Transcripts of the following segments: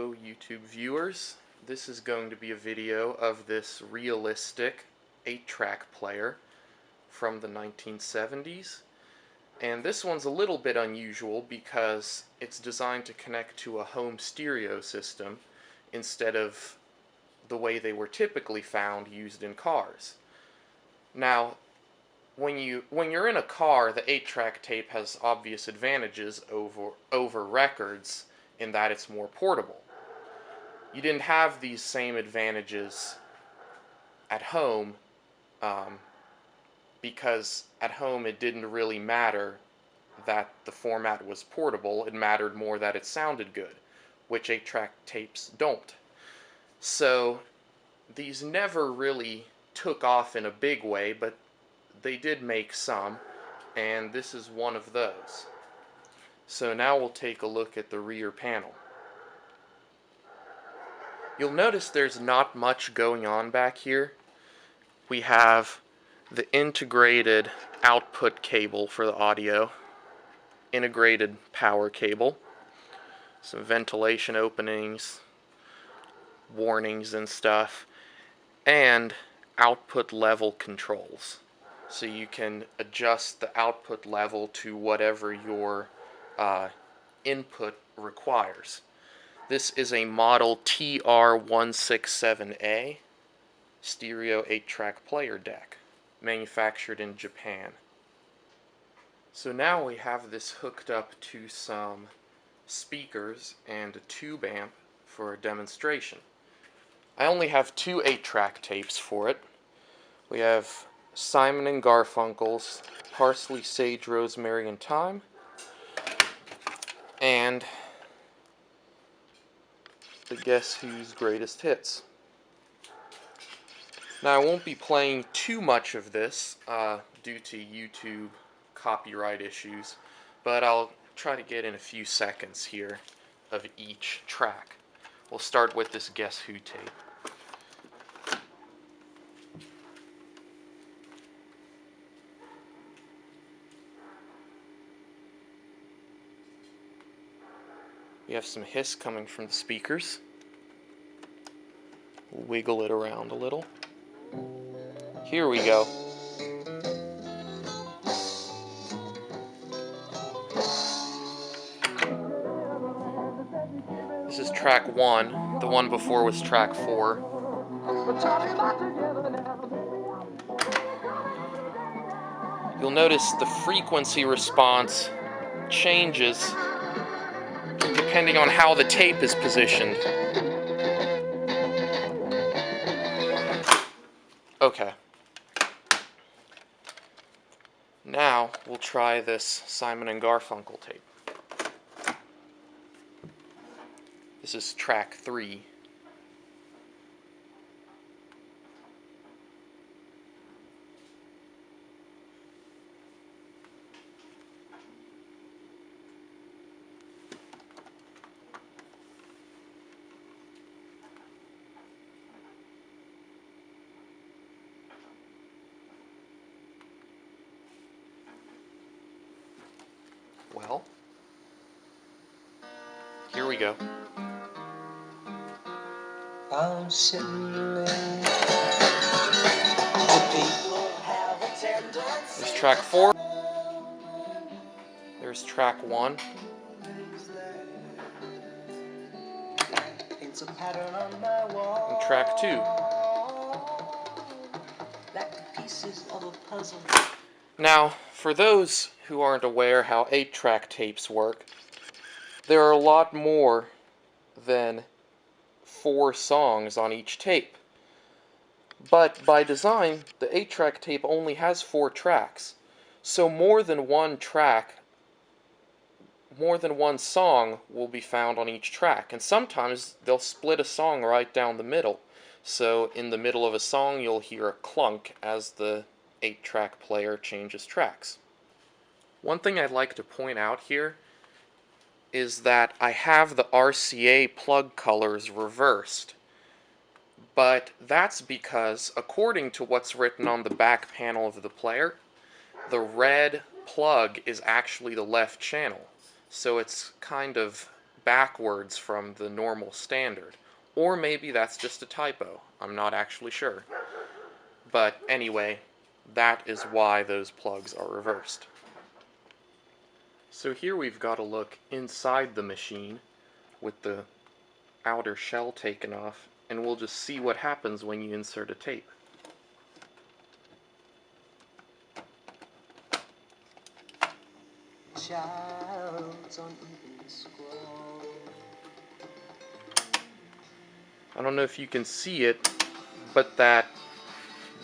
Hello YouTube viewers, this is going to be a video of this realistic 8-track player from the 1970s, and this one's a little bit unusual because it's designed to connect to a home stereo system instead of the way they were typically found used in cars. Now, when you're in a car, the 8-track tape has obvious advantages over records in that it's more portable. You didn't have these same advantages at home because at home it didn't really matter that the format was portable. It mattered more that it sounded good, which 8-track tapes don't. So these never really took off in a big way, but they did make some, and this is one of those. So now we'll take a look at the rear panel. You'll notice there's not much going on back here. We have the integrated output cable for the audio, integrated power cable, some ventilation openings, warnings and stuff, and output level controls. So you can adjust the output level to whatever your input requires. This is a model TR-167A stereo 8-track player deck, manufactured in Japan. So now we have this hooked up to some speakers and a tube amp for a demonstration. I only have two 8-track tapes for it. We have Simon & Garfunkel's Parsley, Sage, Rosemary, and Thyme, and the Guess Who's Greatest Hits. Now I won't be playing too much of this due to YouTube copyright issues, but I'll try to get in a few seconds here of each track. We'll start with this Guess Who tape. We have some hiss coming from the speakers. We'll wiggle it around a little. Here we go. This is track 1. The one before was track 4. You'll notice the frequency response changes depending on how the tape is positioned. Okay. Now we'll try this Simon & Garfunkel tape. This is track 3. Well, here we go. I'm sitting in There's track 4. There's track 1. And track 2. Now, for those who aren't aware how 8-track tapes work, there are a lot more than 4 songs on each tape. But by design, the 8-track tape only has 4 tracks. So more than one song will be found on each track. And sometimes they'll split a song right down the middle. So in the middle of a song you'll hear a clunk as the 8-track player changes tracks. One thing I'd like to point out here is that I have the RCA plug colors reversed. But that's because, according to what's written on the back panel of the player, the red plug is actually the left channel. So it's kind of backwards from the normal standard. Or maybe that's just a typo. I'm not actually sure. But anyway, that is why those plugs are reversed. So here we've got a look inside the machine with the outer shell taken off, and we'll just see what happens when you insert a tape. I don't know if you can see it, but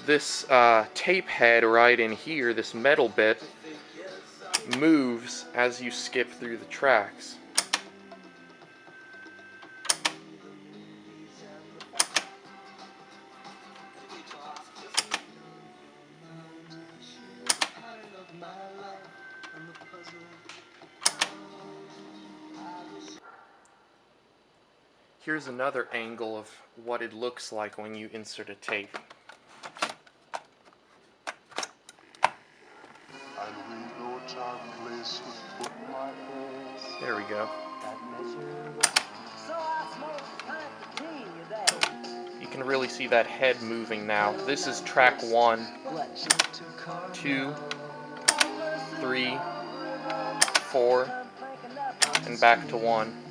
this tape head right in here, this metal bit, moves as you skip through the tracks. Here's another angle of what it looks like when you insert a tape. There we go. You can really see that head moving now. This is track 1, 2, 3, 4, and back to 1.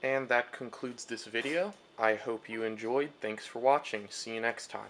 And that concludes this video. I hope you enjoyed. Thanks for watching. See you next time.